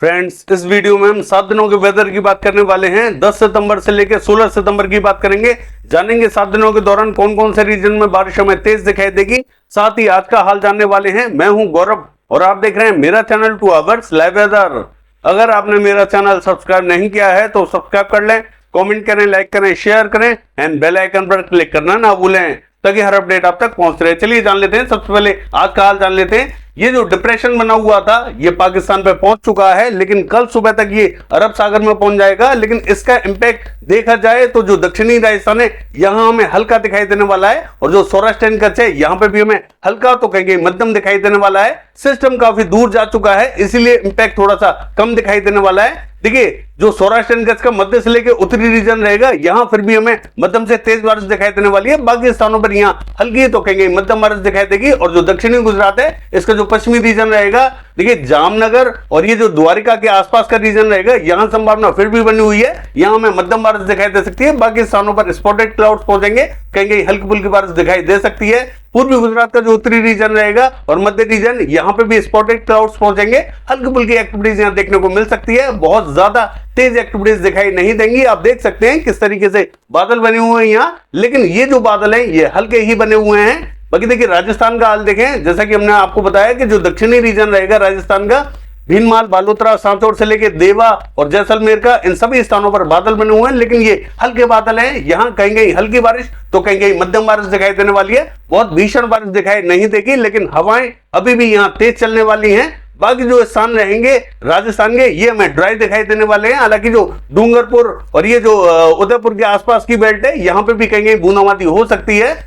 Friends, इस video में हम 7 दिनों के वेदर की बात करने वाले हैं। 10 सितंबर से लेकर 16 सितंबर की बात करेंगे। जानेंगे 7 दिनों के दौरान कौन कौन से रीजन में बारिश हमें तेज दिखाई देगी। साथ ही आज का हाल जानने वाले हैं। मैं हूं गौरव और आप देख रहे हैं मेरा चैनल 2 आवर्स लाइव वेदर। अगर आपने मेरा चैनल सब्सक्राइब नहीं किया है तो सब्सक्राइब कर लें, कमेंट करें, लाइक करें, शेयर करें एंड बेल आइकन पर क्लिक करना ना भूलें ताकि हर अपडेट आप तक पहुंच रहे। चलिए जान लेते हैं, सबसे पहले आज का हाल जान लेते हैं। ये जो डिप्रेशन बना हुआ था ये पाकिस्तान पे पहुंच चुका है, लेकिन कल सुबह तक ये अरब सागर में पहुंच जाएगा। लेकिन इसका इंपैक्ट देखा जाए तो जो दक्षिणी राजस्थान है यहां हमें हल्का दिखाई देने वाला है, और जो सौराष्ट्र कच्छ है यहां पे भी हमें हल्का तो कहेंगे मध्यम दिखाई देने वाला है। सिस्टम काफी दूर जा चुका है, इसीलिए इंपैक्ट थोड़ा सा कम दिखाई देने वाला है। देखिए, जो सौराष्ट्र कच्छ का मध्य से लेकर उत्तरी रीजन रहेगा यहां फिर भी हमें मध्यम से तेज बारिश दिखाई देने वाली है। बाकी स्थानों पर यहां हल्की तो कहेंगे मध्यम बारिश दिखाई देगी। और जो दक्षिणी गुजरात है इसका जो पश्चिमी रीजन रहेगा, देखिए जामनगर और ये जो द्वारिका के आसपास का रीजन रहेगा यहां संभावना फिर भी बनी हुई है, यहां हमें मध्यम बारिश दिखाई दे सकती है। बाकी स्थानों पर स्पॉटेड क्लाउड्स पहुंचेंगे, कहीं हल्की फुल्की बारिश दिखाई दे सकती है। पूर्वी गुजरात का जो उत्तरी रीजन रहेगा और मध्य रीजन यहां पे भी स्पॉटेड क्लाउड्स पहुंचेंगे, हल्की फुल्की एक्टिविटीज यहां देखने को मिल सकती है। बहुत ज्यादा तेज एक्टिविटीज दिखाई नहीं देंगी। आप देख सकते हैं किस तरीके से बादल बने हुए हैं यहां, लेकिन ये जो बादल हैं ये हल्के ही बने हुए हैं। बाकी देखिए राजस्थान का हाल देखें, जैसा कि हमने आपको बताया कि जो दक्षिणी रीजन रहेगा राजस्थान का, भीनमाल, बालोतरा, सांचौर से लेकर देवा और जैसलमेर का, इन सभी स्थानों पर बादल बने हुए हैं, लेकिन ये हल्के बादल हैं। यहां कहीं हल्की बारिश तो कहीं मध्यम बारिश दिखाई देने वाली है। बहुत भीषण बारिश दिखाई नहीं देगी, लेकिन हवाएं अभी भी यहां तेज चलने वाली हैं। बाकी जो स्थान रहेंगे राजस्थान के ये हमें ड्राई दिखाई देने वाले हैं। हालांकि जो डूंगरपुर और ये जो उदयपुर के आसपास की बेल्ट है यहां पे भी कहीं बूंदाबांदी हो सकती है।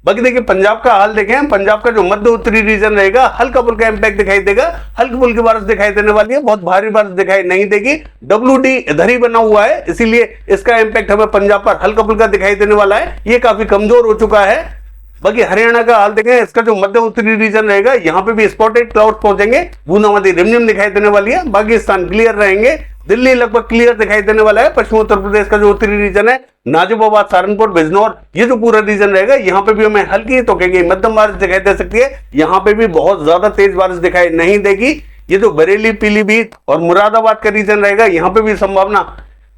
बाकी देखिए पंजाब का हाल देखें, पंजाब का जो मध्य उत्तरी रीजन रहेगा हल्का फुल्का इंपैक्ट दिखाई देगा, हल्की फुल्की बारिश दिखाई देने वाली है, बहुत भारी बारिश दिखाई नहीं देगी। WD इधर ही बना हुआ है, इसीलिए इसका इंपैक्ट हमें पंजाब पर हल्का फुल्का दिखाई देने वाला है। ये काफी कमजोर हो चुका है। बाकी हरियाणा का हाल देखें, इसका जो मध्य उत्तरी रीजन रहेगा यहाँ पे भी स्पॉटेड क्लाउड पहुंचेंगे, बूंदाबांदी रिमझिम दिखाई देने वाली है। बाकी स्थान क्लियर रहेंगे, दिल्ली लगभग क्लियर दिखाई देने वाला है। पश्चिमी उत्तर प्रदेश का जो उत्तरी रीजन है, नाजिबाबाद, सहारनपुर, बिजनौर, ये जो पूरा रीजन रहेगा यहाँ पे भी हमें हल्की तो कहेंगे मध्यम बारिश दिखाई दे सकती है। यहाँ पे भी बहुत ज्यादा तेज बारिश दिखाई नहीं देगी। ये जो बरेली, पीलीभीत और मुरादाबाद का रीजन रहेगा यहाँ पे भी संभावना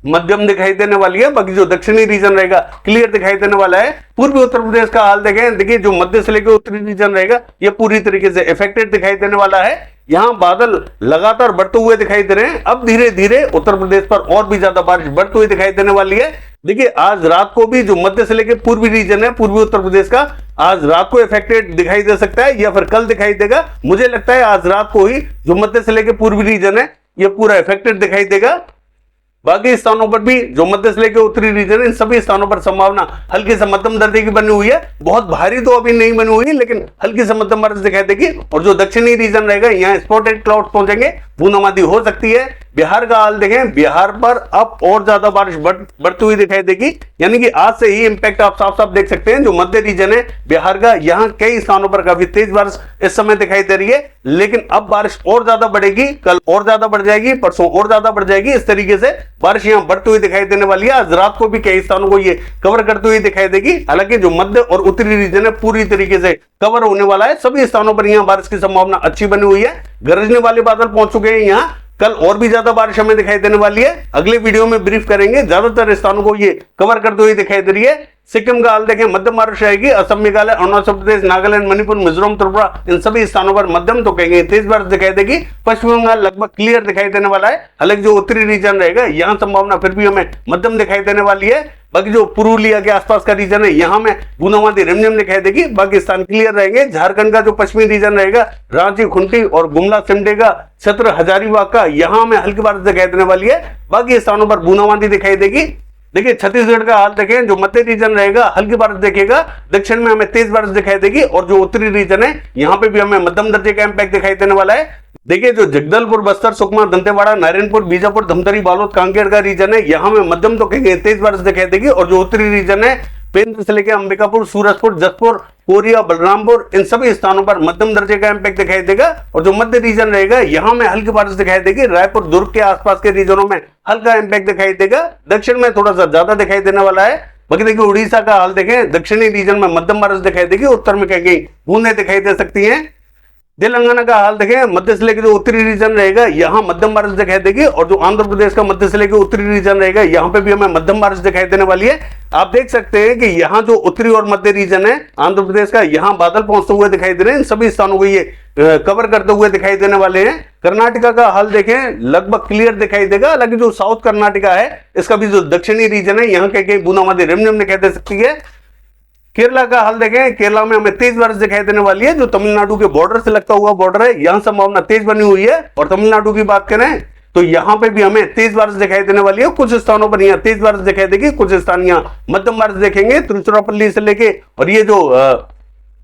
मध्यम दिखाई देने वाली है। बाकी जो दक्षिणी रीजन रहेगा क्लियर दिखाई देने वाला है। पूर्वी उत्तर प्रदेश का हाल देखें, देखिए जो मध्य से लेकर उत्तरी रीजन रहेगा ये पूरी तरीके से इफेक्टेड दिखाई देने वाला है। यहां बादल लगातार बढ़ते हुए दिखाई दे रहे हैं। अब धीरे धीरे उत्तर प्रदेश पर और भी ज्यादा बारिश बढ़ती हुई दिखाई देने वाली है। देखिए आज रात को भी जो मध्य से लेकर पूर्वी रीजन है पूर्वी उत्तर प्रदेश का, आज रात को इफेक्टेड दिखाई दे सकता है या फिर कल दिखाई देगा। मुझे लगता है आज रात को ही जो मध्य से लेकर पूर्वी रीजन है ये पूरा इफेक्टेड दिखाई देगा। बाकी स्थानों पर भी जो मध्य से लेकर उत्तरी रीजन है इन सभी स्थानों पर संभावना हल्की से मध्यम दर्जे की बनी हुई है। बहुत भारी तो अभी नहीं बनी हुई, लेकिन हल्की से मध्यम बारिश दिखाई देगी। और जो दक्षिणी रीजन रहेगा यहाँ स्पॉटेड क्लाउड्स पहुंचेंगे, बूंदाबांदी हो सकती है। बिहार का हाल देखें, बिहार पर अब और ज्यादा बारिश बढ़ती हुई दिखाई देगी, यानी कि आज से ही इंपैक्ट आप साफ साफ देख सकते हैं। जो मध्य रीजन है बिहार का, यहाँ कई स्थानों पर काफी तेज बारिश इस समय दिखाई दे रही है, लेकिन अब बारिश और ज्यादा बढ़ेगी, कल और ज्यादा बढ़ जाएगी, परसों और ज्यादा बढ़ जाएगी। इस तरीके से बारिश यहाँ बढ़ती हुई दिखाई देने वाली है। आज रात को भी कई स्थानों को ये कवर करती हुई दिखाई देगी। हालांकि जो मध्य और उत्तरी रीजन है पूरी तरीके से कवर होने वाला है। सभी स्थानों पर यहाँ बारिश की संभावना अच्छी बनी हुई है। गरजने वाले बादल पहुंच चुके हैं यहाँ, कल और भी ज्यादा बारिश हमें दिखाई देने वाली है। अगले वीडियो में ब्रीफ करेंगे। ज्यादातर स्थानों को ये कवर करते हुए दिखाई दे रही है। सिक्किम का हाल देखें, मध्यम बारिश आएगी। असम, मेघालय, अरुणाचल प्रदेश, नागालैंड, मणिपुर, मिजोरम, त्रिपुरा, इन सभी स्थानों पर मध्यम तो कहेंगे तेज बारिश दिखाई देगी। पश्चिम बंगाल लगभग क्लियर दिखाई देने वाला है। हालांकि जो उत्तरी रीजन रहेगा यहाँ संभावना फिर भी हमें मध्यम दिखाई देने वाली है। बाकी जो पुरुलिया के आसपास का रीजन है यहाँ में बूंदाबांदी रिमझिम दिखाई देगी। बाकी स्थान क्लियर रहेंगे। झारखंड का जो पश्चिमी रीजन रहेगा, रांची, खुंटी और गुमला, सिमडेगा, क्षेत्र, हजारीबाग का, यहाँ में हल्की बारिश दिखाई देने वाली है। बाकी स्थानों पर बूंदाबांदी दिखाई देगी। देखिए छत्तीसगढ़ का हाल देखें, जो मध्य रीजन रहेगा हल्की बारिश देखेगा, दक्षिण में हमें तेज बारिश दिखाई देगी। और जो उत्तरी रीजन है यहाँ पे भी हमें मध्यम दर्जे का इंपैक्ट दिखाई देने वाला है। देखिए जो जगदलपुर, बस्तर, सुकमा, दंतेवाड़ा, नारायणपुर, बीजापुर, धमतरी, बालोद, कांकेर का रीजन है यहाँ में मध्यम तो कहेंगे तेज बारिश दिखाई देगी। और जो उत्तरी रीजन है पेंद्र से लेकर अंबिकापुर, सूरजपुर, जसपुर, कोरिया, बलरामपुर, इन सभी स्थानों पर मध्यम दर्जे का इंपैक्ट दिखाई देगा। और जो मध्य रीजन रहेगा यहाँ में हल्की बारिश दिखाई देगी। रायपुर, दुर्ग के आसपास के रीजनों में हल्का इंपैक्ट दिखाई देगा। दक्षिण में थोड़ा सा ज्यादा दिखाई देने वाला है। बाकी देखिए उड़ीसा का हाल देखें, दक्षिणी रीजन में मध्यम बारिश दिखाई देगी, उत्तर में कहीं बूंदे दिखाई दे सकती हैं। तेलंगाना का हाल देखें, मध्य से लेकर जो उत्तरी रीजन रहेगा यहाँ मध्यम बारिश दिखाई देगी, और जो आंध्र प्रदेश का मध्य से लेकर उत्तरी रीजन रहेगा यहाँ पे भी हमें मध्यम बारिश दिखाई देने वाली है। आप देख सकते हैं कि यहाँ जो उत्तरी और मध्य रीजन है आंध्र प्रदेश का, यहाँ बादल पहुंचते हुए दिखाई दे रहे हैं, सभी स्थानों को ये कवर करते हुए दिखाई देने वाले हैं। कर्नाटका का हाल देखें, लगभग क्लियर दिखाई देगा, हालांकि जो साउथ कर्नाटका है इसका भी जो दक्षिणी रीजन है यहाँ कहीं बूंदाबांदी रिमझिम दिखाई दे सकती है। केरला का हाल देखें, केरला में हमें तेज बारिश दिखाई देने वाली है, जो तमिलनाडु के बॉर्डर से लगता हुआ बॉर्डर है, यहां संभावना तेज बनी हुई है। और तमिलनाडु की बात करें तो यहां पे भी हमें तेज बारिश दिखाई देने वाली है, कुछ स्थानों पर यहाँ तेज बारिश दिखाई देगी, कुछ स्थान यहाँ मध्यम बारिश देखेंगे। तिरुचिरापल्ली से लेके और ये जो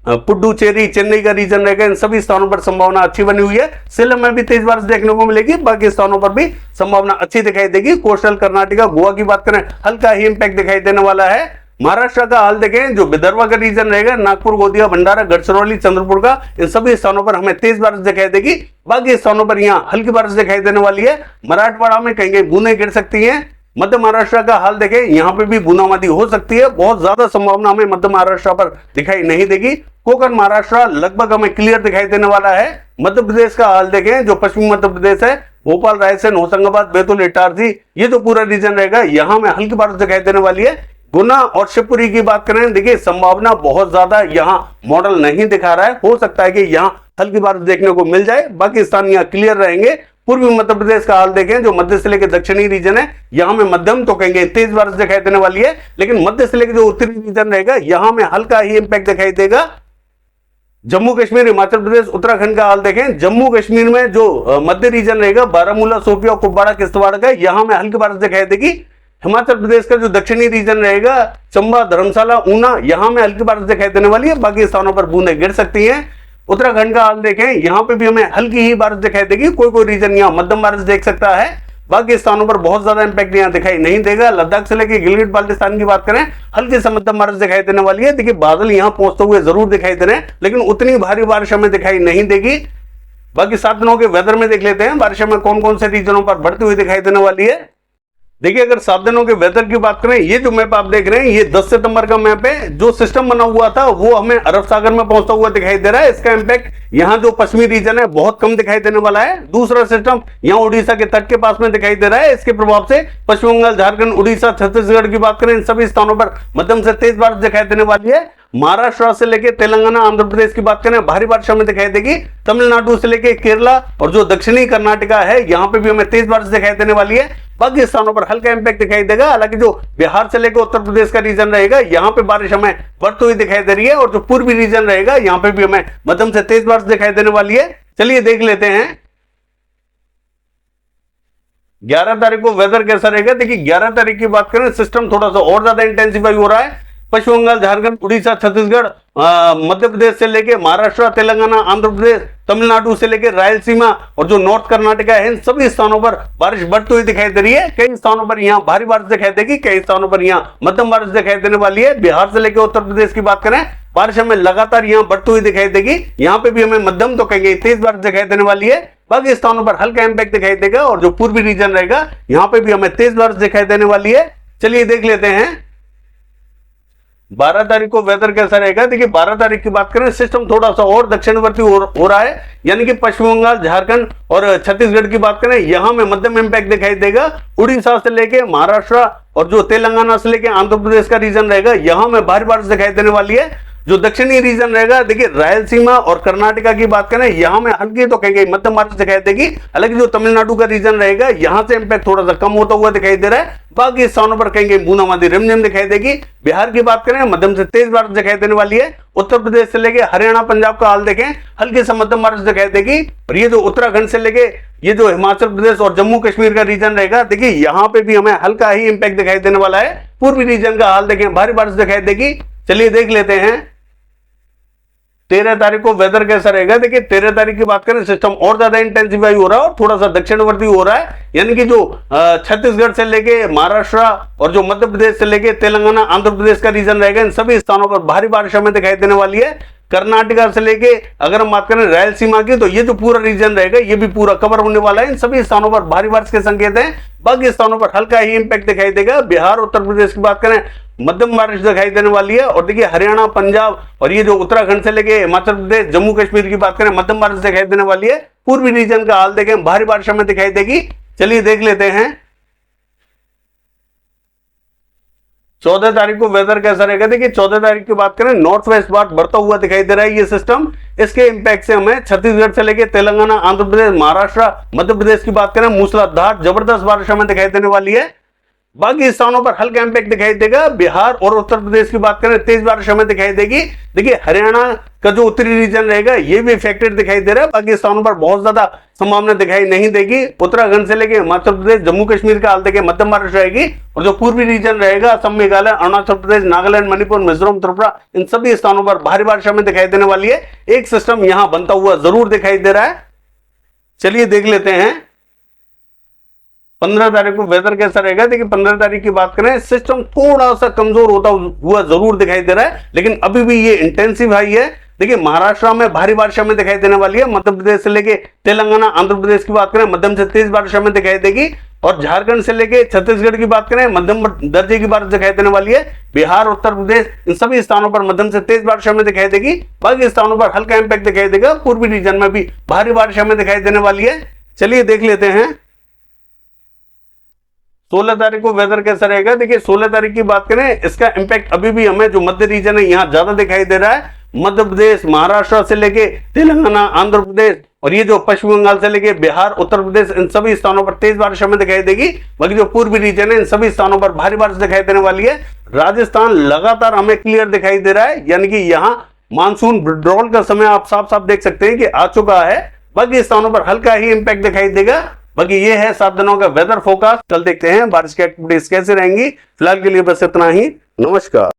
पुडुचेरी चेन्नई का रीजन रहेगा, इन सभी स्थानों पर संभावना अच्छी बनी हुई है। सेलम में भी तेज बारिश देखने को मिलेगी, बाकी स्थानों पर भी संभावना अच्छी दिखाई देगी। कोस्टल कर्नाटका गोवा की बात करें, हल्का ही इंपैक्ट दिखाई देने वाला है। महाराष्ट्र का हाल देखें, जो विदर्भ का रीजन रहेगा, नागपुर, गोंदिया, भंडारा, गढ़चिरौली, चंद्रपुर का, इन सभी स्थानों पर हमें तेज बारिश दिखाई देगी, बाकी स्थानों पर यहाँ हल्की बारिश दिखाई देने वाली है। मराठवाड़ा में कहीं कहीं बूंदें गिर सकती हैं। मध्य महाराष्ट्र का हाल देखें, यहाँ पे भी बूंदाबांदी हो सकती है, बहुत ज्यादा संभावना हमें मध्य महाराष्ट्र पर दिखाई नहीं देगी। कोकण महाराष्ट्र लगभग हमें क्लियर दिखाई देने वाला है। मध्य प्रदेश का हाल देखें, जो पश्चिमी मध्य प्रदेश है, भोपाल, रायसेन, होशंगाबाद, बैतूल, इटारसी, ये जो पूरा रीजन रहेगा यहाँ में हल्की बारिश दिखाई देने वाली है। गुना और शिवपुरी की बात करें, देखिए संभावना बहुत ज्यादा यहाँ मॉडल नहीं दिखा रहा है, हो सकता है कि यहाँ हल्की बारिश देखने को मिल जाए, बाकी स्थान यहाँ क्लियर रहेंगे। पूर्वी मध्य प्रदेश का हाल देखें, जो मध्य से लेकर दक्षिणी रीजन है, यहाँ में मध्यम तो कहेंगे तेज बारिश दिखाई देने वाली है, लेकिन मध्य से लेकर जो उत्तरी रीजन रहेगा यहाँ में हल्का ही इंपैक्ट दिखाई देगा। जम्मू कश्मीर, हिमाचल प्रदेश, उत्तराखंड का हाल देखें, जम्मू कश्मीर में जो मध्य रीजन रहेगा, बारामूला, शोपिया, कुपवाड़ा, किश्तवाड़ का, यहाँ में हल्की बारिश दिखाई देगी। हिमाचल प्रदेश का जो दक्षिणी रीजन रहेगा, चंबा, धर्मशाला, ऊना, यहाँ में हल्की बारिश दिखाई देने वाली है, बाकी स्थानों पर बूंदें गिर सकती हैं। उत्तराखंड का हाल देखें, यहाँ पे भी हमें हल्की ही बारिश दिखाई देगी, कोई कोई रीजन यहाँ मध्यम बारिश देख सकता है, बाकी स्थानों पर बहुत ज्यादा इंपैक्ट यहाँ दिखाई नहीं देगा। लद्दाख से लेकर गिलगित बाल्टिस्तान की बात करें, हल्की से मध्यम बारिश दिखाई देने वाली है। देखिए बादल यहाँ पहुंचते हुए जरूर दिखाई दे रहे हैं, लेकिन उतनी भारी बारिश हमें दिखाई नहीं देगी। बाकी 7 दिनों के वेदर में देख लेते हैं, बारिश में कौन कौन से रीजनों पर बढ़ती हुई दिखाई देने वाली है। देखिए अगर 7 दिनों के वेदर की बात करें, ये जो मैप आप देख रहे हैं, ये 10 सितंबर का मैप है। जो सिस्टम बना हुआ था वो हमें अरब सागर में पहुंचता हुआ दिखाई दे रहा है, इसका इंपैक्ट यहाँ जो पश्चिमी रीजन है बहुत कम दिखाई देने वाला है। दूसरा सिस्टम यहाँ उड़ीसा के तट के पास में दिखाई दे रहा है, इसके प्रभाव से पश्चिम बंगाल, झारखंड, उड़ीसा, छत्तीसगढ़ की बात करें, इन सभी स्थानों पर मध्यम से तेज बारिश दिखाई देने वाली है। महाराष्ट्र से लेकर तेलंगाना, आंध्र प्रदेश की बात करें, भारी बारिश हमें दिखाई देगी। तमिलनाडु से लेकर केरला और जो दक्षिणी कर्नाटका है, यहाँ पे भी हमें तेज बारिश दिखाई देने वाली है, बाकी स्थानों पर हल्का इंपैक्ट दिखाई देगा। हालांकि जो बिहार से लेकर उत्तर प्रदेश का रीजन रहेगा, यहाँ पे बारिश हमें बढ़ती हुई दिखाई दे रही है, और जो पूर्वी रीजन रहेगा यहाँ पे भी हमें मध्यम से तेज बारिश दिखाई देने वाली है। चलिए देख लेते हैं 11 तारीख को वेदर कैसा रहेगा। देखिए 11 तारीख की बात करें, सिस्टम थोड़ा सा और ज्यादा इंटेंसिफाई हो रहा है। पश्चिम बंगाल, झारखंड, उड़ीसा, छत्तीसगढ़, मध्य प्रदेश से लेके महाराष्ट्र, तेलंगाना, आंध्र प्रदेश, तमिलनाडु से लेकर रायलसीमा और जो नॉर्थ कर्नाटका है, इन सभी स्थानों पर बारिश बढ़ती हुई दिखाई दे रही है। कई स्थानों पर यहाँ भारी बारिश दिखाई देगी, कई स्थानों पर यहाँ मध्यम बारिश दिखाई देने वाली है। बिहार से लेकर उत्तर प्रदेश की बात करें, बारिश हमें लगातार यहाँ बढ़ती हुई दिखाई देगी, यहाँ पे भी हमें मध्यम तो कहेंगे तेज बारिश दिखाई देने वाली है, बाकी स्थानों पर हल्का इंपैक्ट दिखाई देगा। और जो पूर्वी रीजन रहेगा यहाँ पे भी हमें तेज बारिश दिखाई देने वाली है। चलिए देख लेते हैं 12 तारीख को वेदर कैसा रहेगा। देखिए 12 तारीख की बात करें, सिस्टम थोड़ा सा और दक्षिणवर्ती हो रहा है, यानी कि पश्चिम बंगाल, झारखंड और छत्तीसगढ़ की बात करें, यहां में मध्यम इंपैक्ट दिखाई देगा। उड़ीसा से लेके महाराष्ट्र और जो तेलंगाना से लेके आंध्र प्रदेश का रीजन रहेगा, यहां में भारी बारिश दिखाई देने वाली है। जो दक्षिणी रीजन रहेगा, देखिए रायलसीमा और कर्नाटका की बात करें, यहां में हल्की तो कहेंगे मध्यम बारिश दिखाई देगी। हालांकि जो तमिलनाडु का रीजन रहेगा, यहां से इंपैक्ट थोड़ा सा कम होता हुआ दिखाई दे रहा है, बाकी स्थानों पर कहेंगे बूंदाबांदी रिमझिम दिखाई देगी। बिहार की बात करें, मध्यम से तेज बारिश दिखाई देने वाली है। उत्तर प्रदेश से लेके हरियाणा, पंजाब का हाल देखें, हल्की से मध्यम बारिश दिखाई देगी। और ये जो उत्तराखंड से लेके ये जो हिमाचल प्रदेश और जम्मू कश्मीर का रीजन रहेगा, देखिए यहाँ पे भी हमें हल्का ही इंपैक्ट दिखाई देने वाला है। पूर्वी रीजन का हाल देखें, भारी बारिश दिखाई देगी। चलिए देख लेते हैं 13 तारीख को वेदर कैसा रहेगा। देखिए 13 तारीख की बात करें, सिस्टम और ज्यादा इंटेंसिफाई हो रहा है और थोड़ा सा दक्षिणवर्ती हो रहा है, यानी कि जो छत्तीसगढ़ से लेके महाराष्ट्र और जो मध्य प्रदेश से लेके तेलंगाना, आंध्र प्रदेश का रीजन रहेगा, इन सभी स्थानों पर भारी बारिश हमें दिखाई देने वाली है। कर्नाटका से लेके अगर हम बात करें रायलसीमा की, तो ये जो पूरा रीजन रहेगा, ये भी पूरा कवर होने वाला है। इन सभी स्थानों पर भारी बारिश के संकेत हैं, बाकी स्थानों पर हल्का ही इंपैक्ट दिखाई देगा। बिहार, उत्तर प्रदेश की बात करें, मध्यम बारिश दिखाई देने वाली है। और देखिए हरियाणा, पंजाब और ये जो उत्तराखंड से लेके हिमाचल प्रदेश, जम्मू कश्मीर की बात करें, मध्यम बारिश दिखाई देने वाली है। पूर्वी रीजन का हाल देखें, भारी बारिश हमें दिखाई देगी। चलिए देख लेते हैं 14 तारीख को वेदर कैसा रहेगा। देखिए 14 तारीख की बात करें, नॉर्थ वेस्ट पार्ट बढ़ता हुआ दिखाई दे रहा है ये सिस्टम। इसके इंपैक्ट से हमें छत्तीसगढ़ से लेके तेलंगाना, आंध्र प्रदेश, महाराष्ट्र, मध्य प्रदेश की बात करें, मूसलाधार जबरदस्त बारिश हमें दिखाई देने वाली है। बाकी स्थानों पर हल्का इंपैक्ट दिखाई देगा। बिहार और उत्तर प्रदेश की बात करें, तेज बारिश हमें दिखाई देगी। देखिए हरियाणा का जो उत्तरी रीजन रहेगा ये भी इफेक्टेड दिखाई दे रहा है। बाकी स्थानों पर बहुत ज्यादा संभावना दिखाई नहीं देगी। उत्तराखंड से लेके हिमाचल प्रदेश, जम्मू कश्मीर का हाल देखें, मध्यम बारिश रहेगी। और जो पूर्वी रीजन रहेगा, असम, मेघालय, अरुणाचल प्रदेश, नागालैंड, मणिपुर, मिजोरम, त्रिपुरा, इन सभी स्थानों पर भारी बारिश हमें दिखाई देने वाली है। एक सिस्टम यहां बनता हुआ जरूर दिखाई दे रहा है। चलिए देख लेते हैं 15 तारीख को वेदर कैसा रहेगा। देखिए 15 तारीख की बात करें, सिस्टम थोड़ा सा कमजोर होता हुआ जरूर दिखाई दे रहा है, लेकिन अभी भी ये इंटेंसिव हाई है। देखिए महाराष्ट्र में भारी बारिश हमें दिखाई देने वाली है। मध्य प्रदेश से लेके तेलंगाना, आंध्र प्रदेश की बात करें, मध्यम से तेज बारिश हमें दिखाई देगी। और झारखंड से लेके छत्तीसगढ़ की बात करें, मध्यम दर्जे की बारिश दिखाई देने वाली है। बिहार, उत्तर प्रदेश, इन सभी स्थानों पर मध्यम से तेज बारिश हमें दिखाई देगी। बाकी स्थानों पर हल्का इंपैक्ट दिखाई देगा। पूर्वी रीजन में भी भारी बारिश हमें दिखाई देने वाली है। चलिए देख लेते हैं 16 तारीख को वेदर कैसा रहेगा। देखिए 16 तारीख की बात करें, इसका इंपैक्ट अभी भी हमें जो मध्य रीजन है यहां ज्यादा दिखाई दे रहा है। मध्य प्रदेश, महाराष्ट्र से लेके तेलंगाना, आंध्र प्रदेश और ये जो पश्चिम बंगाल से लेके बिहार, उत्तर प्रदेश, इन सभी स्थानों पर तेज बारिश हमें दिखाई देगी। बाकी जो पूर्वी रीजन है इन सभी स्थानों पर भारी बारिश दिखाई देने वाली है। राजस्थान लगातार हमें क्लियर दिखाई दे रहा है, यानी कि यहाँ मानसून विड्रॉल का समय आप साफ साफ देख सकते हैं कि आ चुका है। बाकी स्थानों पर हल्का ही इंपैक्ट दिखाई देगा। बाकी ये है 7 दिनों का वेदर फोरकास्ट। कल देखते हैं बारिश की एक्टिविटीज कैसे रहेंगी। फिलहाल के लिए बस इतना ही। नमस्कार।